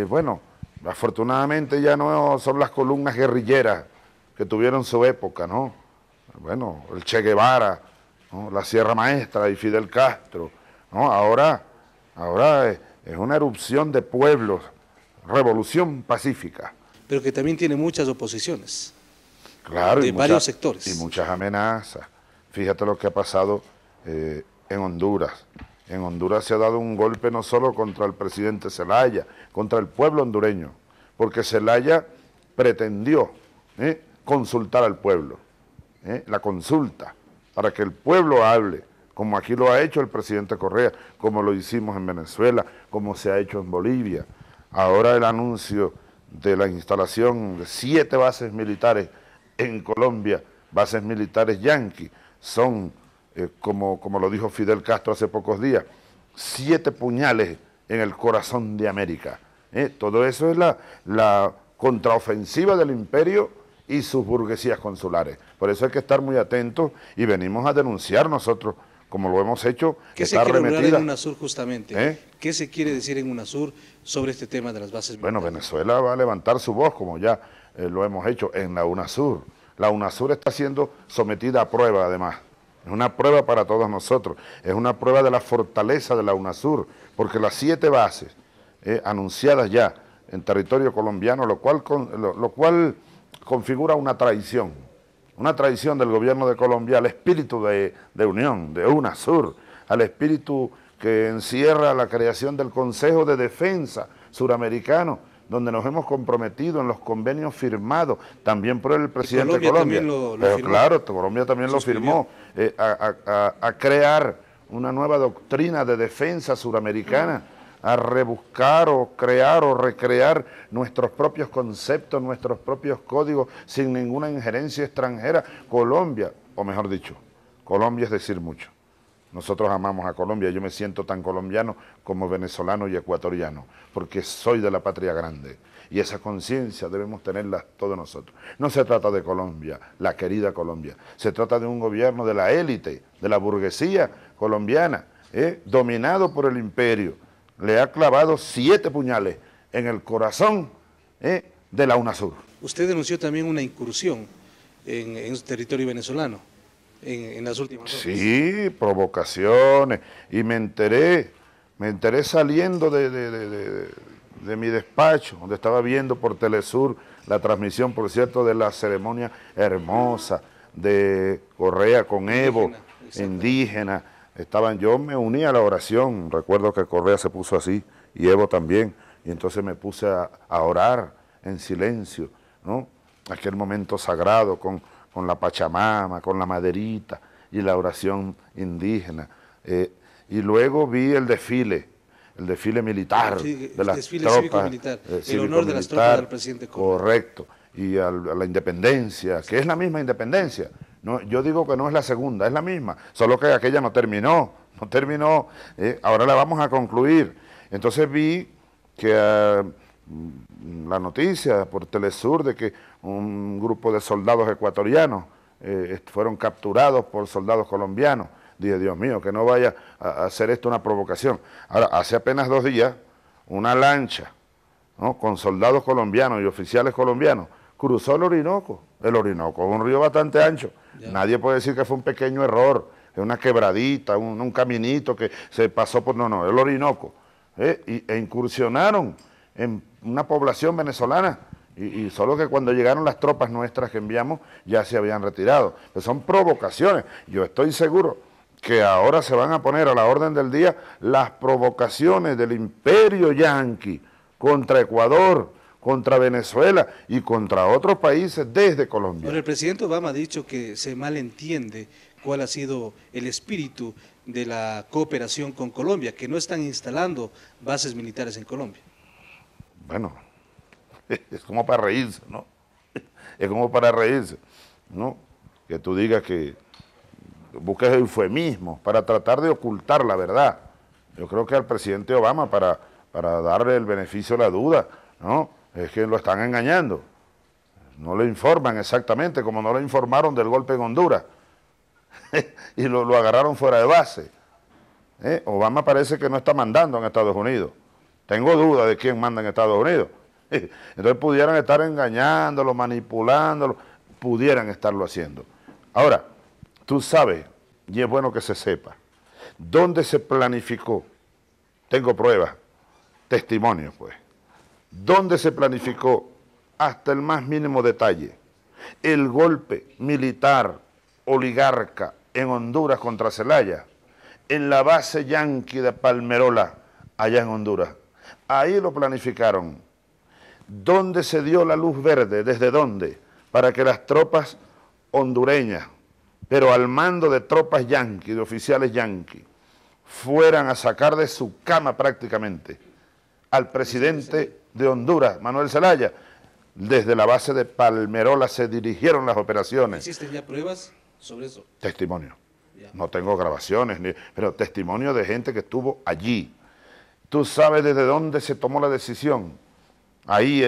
Bueno, afortunadamente ya no son las columnas guerrilleras que tuvieron su época, ¿no? Bueno, el Che Guevara, ¿no? La Sierra Maestra y Fidel Castro, ¿no? Ahora es una erupción de pueblos, revolución pacífica. Pero que también tiene muchas oposiciones. Claro, de varios sectores. Y muchas amenazas. Fíjate lo que ha pasado en Honduras, En Honduras se ha dado un golpe no solo contra el presidente Zelaya, contra el pueblo hondureño, porque Zelaya pretendió consultar al pueblo, la consulta, para que el pueblo hable, como aquí lo ha hecho el presidente Correa, como lo hicimos en Venezuela, como se ha hecho en Bolivia. Ahora el anuncio de la instalación de 7 bases militares en Colombia, bases militares yanquis, son, como lo dijo Fidel Castro hace pocos días, 7 puñales en el corazón de América. Todo eso es la contraofensiva del imperio y sus burguesías consulares. Por eso hay que estar muy atentos y venimos a denunciar nosotros, como lo hemos hecho. ¿Qué se quiere lograr en UNASUR justamente? ¿Qué se quiere decir en UNASUR sobre este tema de las bases militares? Bueno, Venezuela va a levantar su voz, como ya lo hemos hecho en la UNASUR. La UNASUR está siendo sometida a prueba, además. Es una prueba para todos nosotros. Es una prueba de la fortaleza de la UNASUR, porque las 7 bases anunciadas ya en territorio colombiano, lo cual configura una traición del gobierno de Colombia al espíritu de unión, de UNASUR, al espíritu que encierra la creación del Consejo de Defensa Suramericano, donde nos hemos comprometido en los convenios firmados, también por el presidente de Colombia. También lo firmó. Claro, Colombia también lo firmó, a crear una nueva doctrina de defensa suramericana, a rebuscar o crear o recrear nuestros propios conceptos, nuestros propios códigos, sin ninguna injerencia extranjera. Colombia, o mejor dicho, Colombia es decir mucho. Nosotros amamos a Colombia, yo me siento tan colombiano como venezolano y ecuatoriano, porque soy de la patria grande, y esa conciencia debemos tenerla todos nosotros. No se trata de Colombia, la querida Colombia, se trata de un gobierno de la élite, de la burguesía colombiana, dominado por el imperio. Le ha clavado 7 puñales en el corazón de la UNASUR. Usted denunció también una incursión en territorio venezolano en las últimas horas. Sí, provocaciones, y me enteré saliendo de mi despacho, donde estaba viendo por Telesur la transmisión, por cierto, de la ceremonia hermosa de Correa con Evo, indígena. Yo me uní a la oración, recuerdo que Correa se puso así, y Evo también, y entonces me puse a orar en silencio, ¿no? Aquel momento sagrado con la Pachamama, con la maderita, y la oración indígena. Y luego vi el desfile militar de las tropas. El honor de las tropas del presidente Correa. Correcto, y a la independencia, que es la misma independencia. No, yo digo que no es la segunda, es la misma, solo que aquella no terminó, ahora la vamos a concluir. Entonces vi que la noticia por Telesur de que un grupo de soldados ecuatorianos fueron capturados por soldados colombianos. Dije, Dios mío, que no vaya a hacer esto una provocación. Ahora, hace apenas 2 días, una lancha, ¿no?, con soldados colombianos y oficiales colombianos cruzó el Orinoco. El Orinoco es un río bastante ancho. Ya. Nadie puede decir que fue un pequeño error, es una quebradita, un caminito que se pasó por... No, el Orinoco. E incursionaron en una población venezolana, y solo que cuando llegaron las tropas nuestras que enviamos ya se habían retirado. Pues son provocaciones. Yo estoy seguro que ahora se van a poner a la orden del día las provocaciones del imperio yanqui contra Ecuador, contra Venezuela y contra otros países desde Colombia. Bueno, el presidente Obama ha dicho que se malentiende cuál ha sido el espíritu de la cooperación con Colombia, que no están instalando bases militares en Colombia. Bueno, es como para reírse, ¿no? Es como para reírse, ¿no? Que tú digas que busques eufemismos para tratar de ocultar la verdad. Yo creo que al presidente Obama, para darle el beneficio de la duda, ¿no?, es que lo están engañando. No le informan exactamente, como no le informaron del golpe en Honduras y lo agarraron fuera de base. Obama parece que no está mandando en Estados Unidos. Tengo duda de quién manda en Estados Unidos. Entonces pudieran estar engañándolo, manipulándolo, pudieran estarlo haciendo. Ahora, tú sabes, y es bueno que se sepa, ¿dónde se planificó? Tengo pruebas, testimonios pues. ¿Dónde se planificó hasta el más mínimo detalle el golpe militar oligarca en Honduras contra Zelaya? en la base yanqui de Palmerola, allá en Honduras. Ahí lo planificaron. ¿Dónde se dio la luz verde? ¿Desde dónde? Para que las tropas hondureñas, pero al mando de tropas yanquis, de oficiales yanquis, fueran a sacar de su cama prácticamente al presidente de Honduras, Manuel Zelaya. Desde la base de Palmerola se dirigieron las operaciones. ¿Existen ya pruebas sobre eso? Testimonio. No tengo grabaciones, pero testimonio de gente que estuvo allí. ¿Tú sabes desde dónde se tomó la decisión? Ahí,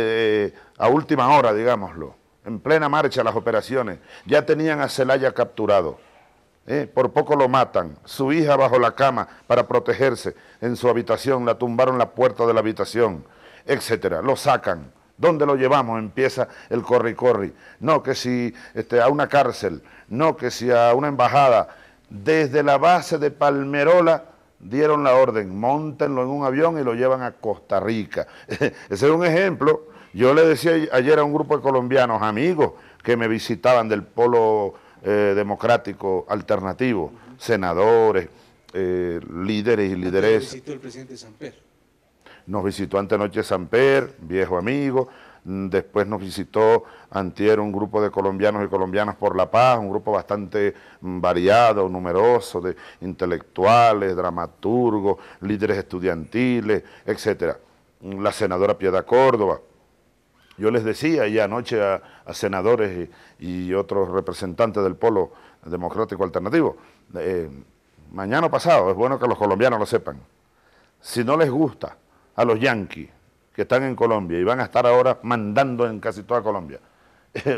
a última hora, digámoslo, en plena marcha las operaciones. Ya tenían a Zelaya capturado. Por poco lo matan. Su hija bajo la cama para protegerse en su habitación, la tumbaron la puerta de la habitación, etcétera. Lo sacan. ¿Dónde lo llevamos? Empieza el corri-corri. No, que si a una cárcel, no, que si a una embajada. Desde la base de Palmerola dieron la orden, móntenlo en un avión y lo llevan a Costa Rica. Ese es un ejemplo. Yo le decía ayer a un grupo de colombianos, amigos, que me visitaban del polo democrático alternativo, senadores, líderes y lideresas. ¿Nos visitó el presidente Samper? Nos visitó antenoche Samper, viejo amigo. Después nos visitó antier un grupo de colombianos y colombianas por la paz, un grupo bastante variado, numeroso, de intelectuales, dramaturgos, líderes estudiantiles, etcétera. La senadora Piedad Córdoba. Yo les decía ya anoche a senadores y otros representantes del polo democrático alternativo, mañana pasado, es bueno que los colombianos lo sepan, si no les gusta a los yanquis que están en Colombia y van a estar ahora mandando en casi toda Colombia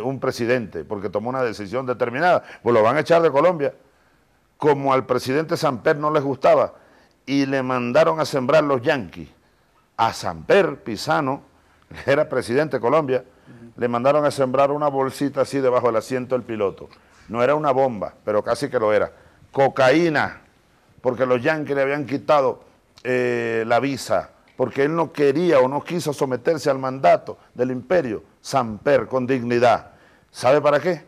un presidente porque tomó una decisión determinada, pues lo van a echar de Colombia, como al presidente Samper no les gustaba y le mandaron a sembrar los yanquis a Samper Pisano, que era presidente de Colombia, le mandaron a sembrar una bolsita así debajo del asiento del piloto. No era una bomba, pero casi que lo era. Cocaína, porque los yanquis le habían quitado la visa, porque él no quería o no quiso someterse al mandato del imperio. Samper, con dignidad. ¿Sabe para qué?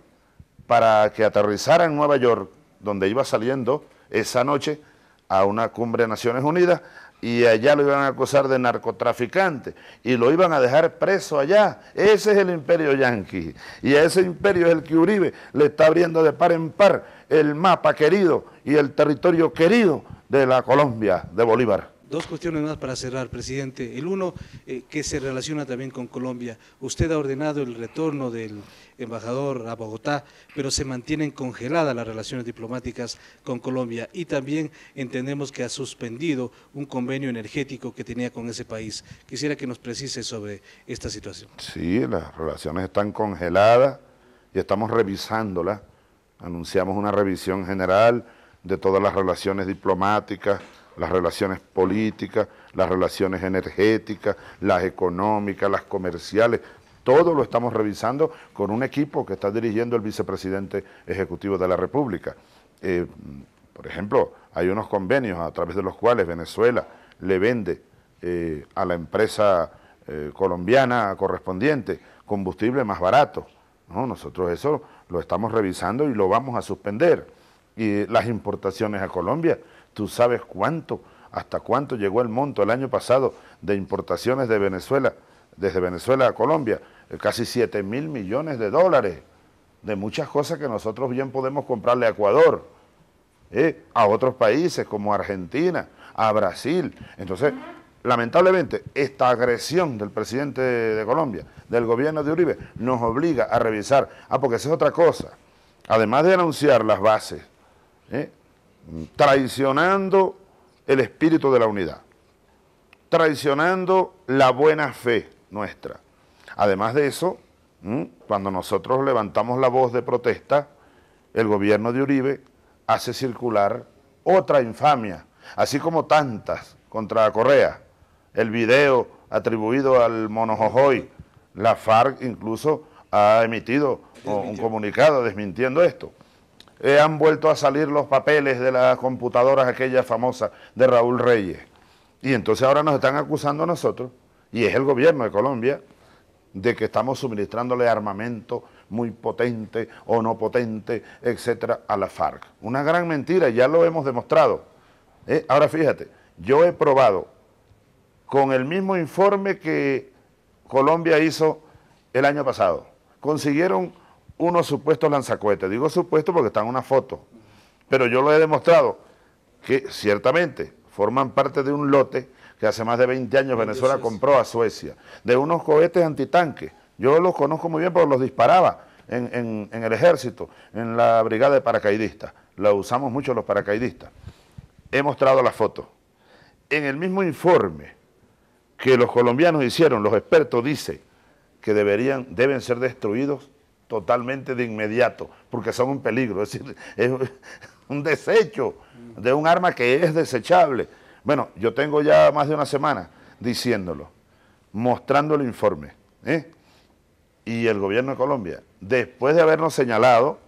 Para que aterrizara en Nueva York, donde iba saliendo esa noche a una cumbre de Naciones Unidas, y allá lo iban a acusar de narcotraficante, y lo iban a dejar preso allá. Ese es el imperio yanqui, y a ese imperio es el que Uribe le está abriendo de par en par el mapa querido y el territorio querido de la Colombia de Bolívar. Dos cuestiones más para cerrar, presidente. El uno, que se relaciona también con Colombia. Usted ha ordenado el retorno del embajador a Bogotá, pero se mantienen congeladas las relaciones diplomáticas con Colombia y también entendemos que ha suspendido un convenio energético que tenía con ese país. Quisiera que nos precise sobre esta situación. Sí, las relaciones están congeladas y estamos revisándolas. Anunciamos una revisión general de todas las relaciones diplomáticas, las relaciones políticas, las relaciones energéticas, las económicas, las comerciales, todo lo estamos revisando con un equipo que está dirigiendo el vicepresidente ejecutivo de la República. Por ejemplo, hay unos convenios a través de los cuales Venezuela le vende a la empresa colombiana correspondiente combustible más barato. No, nosotros eso lo estamos revisando y lo vamos a suspender. Y las importaciones a Colombia, ¿tú sabes cuánto, hasta cuánto llegó el monto el año pasado de importaciones de Venezuela, desde Venezuela a Colombia? Casi 7.000 millones de dólares, de muchas cosas que nosotros bien podemos comprarle a Ecuador, a otros países como Argentina, a Brasil. Entonces, lamentablemente, esta agresión del presidente de Colombia, del gobierno de Uribe, nos obliga a revisar, porque esa es otra cosa, además de anunciar las bases, traicionando el espíritu de la unidad, traicionando la buena fe nuestra. Además de eso, cuando nosotros levantamos la voz de protesta, el gobierno de Uribe hace circular otra infamia, así como tantas contra Correa, el video atribuido al Mono Jojoy. La FARC incluso ha emitido un comunicado desmintiendo esto. Han vuelto a salir los papeles de las computadoras aquellas famosas de Raúl Reyes. Y entonces ahora nos están acusando a nosotros, y es el gobierno de Colombia, de que estamos suministrándole armamento muy potente o no potente, etcétera, a la FARC. Una gran mentira, ya lo hemos demostrado. Ahora fíjate, yo he probado con el mismo informe que Colombia hizo el año pasado. Consiguieron unos supuestos lanzacohetes. Digo supuestos porque están en una foto. Pero yo lo he demostrado que ciertamente forman parte de un lote que hace más de 20 años Venezuela compró a Suecia, de unos cohetes antitanques. Yo los conozco muy bien porque los disparaba en el ejército, en la brigada de paracaidistas. La usamos mucho los paracaidistas. He mostrado las fotos. En el mismo informe que los colombianos hicieron, los expertos dicen que deben ser destruidos totalmente de inmediato, porque son un peligro, es decir, es un desecho de un arma que es desechable. Bueno, yo tengo ya más de una semana diciéndolo, mostrando el informe, y el gobierno de Colombia, después de habernos señalado,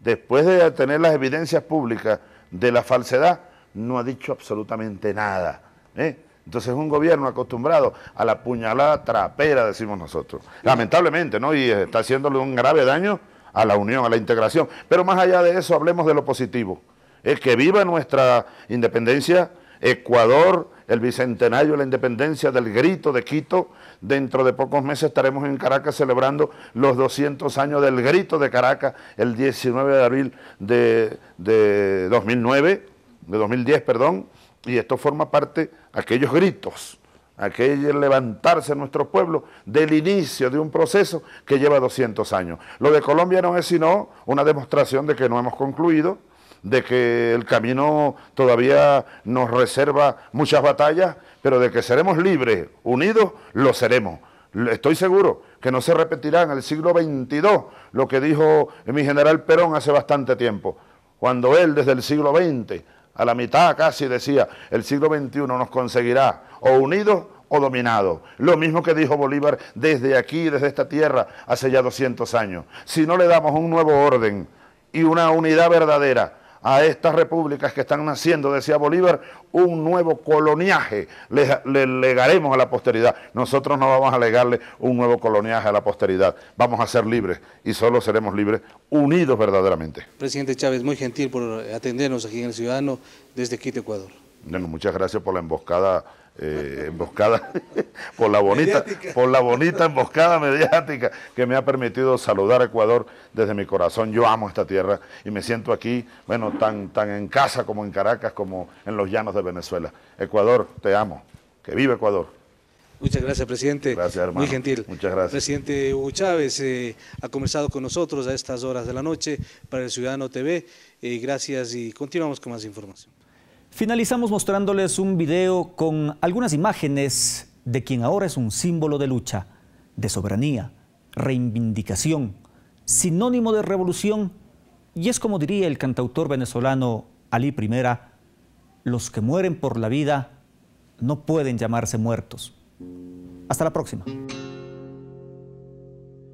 después de tener las evidencias públicas de la falsedad, no ha dicho absolutamente nada, Entonces es un gobierno acostumbrado a la puñalada trapera, decimos nosotros, lamentablemente, ¿no? Y está haciéndole un grave daño a la unión, a la integración. Pero más allá de eso, hablemos de lo positivo. Es que viva nuestra independencia, Ecuador, el bicentenario de la independencia del Grito de Quito. Dentro de pocos meses estaremos en Caracas celebrando los 200 años del Grito de Caracas, el 19 de abril de 2010, perdón. Y esto forma parte, aquellos gritos, aquel levantarse de nuestro pueblo del inicio de un proceso que lleva 200 años. Lo de Colombia no es sino una demostración de que no hemos concluido, de que el camino todavía nos reserva muchas batallas, pero de que seremos libres, unidos, lo seremos. Estoy seguro que no se repetirá en el siglo XXII lo que dijo mi general Perón hace bastante tiempo, cuando él desde el siglo XX, a la mitad casi decía, el siglo XXI nos conseguirá o unidos o dominados. Lo mismo que dijo Bolívar desde aquí, desde esta tierra, hace ya 200 años. Si no le damos un nuevo orden y una unidad verdadera a estas repúblicas que están naciendo, decía Bolívar, un nuevo coloniaje le legaremos a la posteridad. Nosotros no vamos a legarle un nuevo coloniaje a la posteridad, vamos a ser libres y solo seremos libres unidos verdaderamente. Presidente Chávez, muy gentil por atendernos aquí en El Ciudadano desde Quito, Ecuador. Bueno, muchas gracias por la emboscada, por la bonita emboscada mediática que me ha permitido saludar a Ecuador desde mi corazón. Yo amo esta tierra y me siento aquí, bueno, tan en casa como en Caracas, como en los llanos de Venezuela. Ecuador, te amo. Que viva Ecuador. Muchas gracias, presidente. Gracias, hermano. Muy gentil. Muchas gracias. Presidente Hugo Chávez ha conversado con nosotros a estas horas de la noche para El Ciudadano TV. Gracias y continuamos con más información. Finalizamos mostrándoles un video con algunas imágenes de quien ahora es un símbolo de lucha, de soberanía, reivindicación, sinónimo de revolución, y es como diría el cantautor venezolano Alí Primera: los que mueren por la vida no pueden llamarse muertos. Hasta la próxima.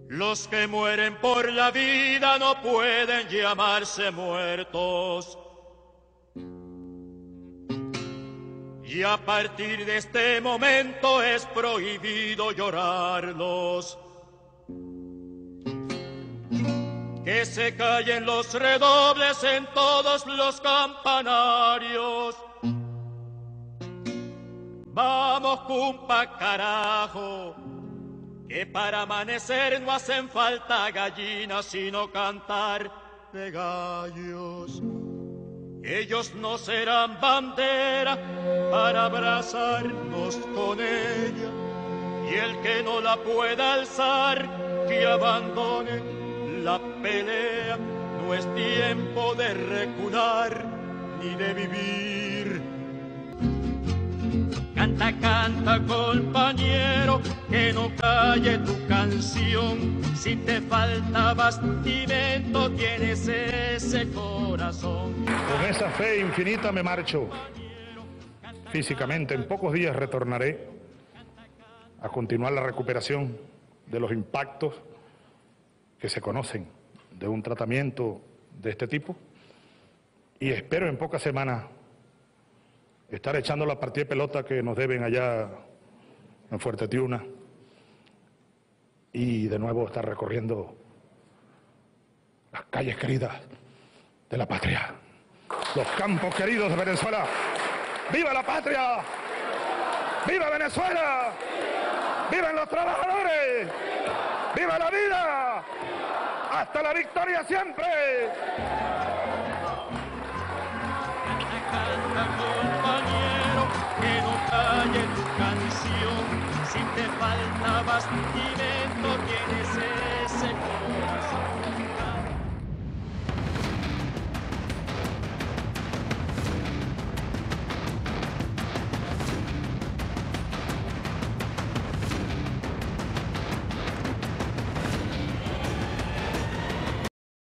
Los que mueren por la vida no pueden llamarse muertos. Y a partir de este momento es prohibido llorarlos. Que se callen los redobles en todos los campanarios. Vamos, cumpa, carajo, que para amanecer no hacen falta gallinas, sino cantar de gallos. Ellos no serán bandera para abrazarnos con ella, y el que no la pueda alzar, que abandone la pelea. No es tiempo de recular ni de vivir. Canta, canta, compañero, que no calle tu canción. Si te falta bastimento, tienes ese corazón. Con esa fe infinita me marcho. Físicamente, en pocos días retornaré a continuar la recuperación de los impactos que se conocen de un tratamiento de este tipo. Y espero en pocas semanas estar echando la partida de pelota que nos deben allá en Fuerte Tiuna y de nuevo estar recorriendo las calles queridas de la patria. los campos queridos de Venezuela. ¡Viva la patria! ¡Viva Venezuela! ¡Vivan los trabajadores! ¡Viva la vida! ¡Hasta la victoria siempre! Canta, compañero, que no calle tu canción. Si te falta bastimento, tienes ese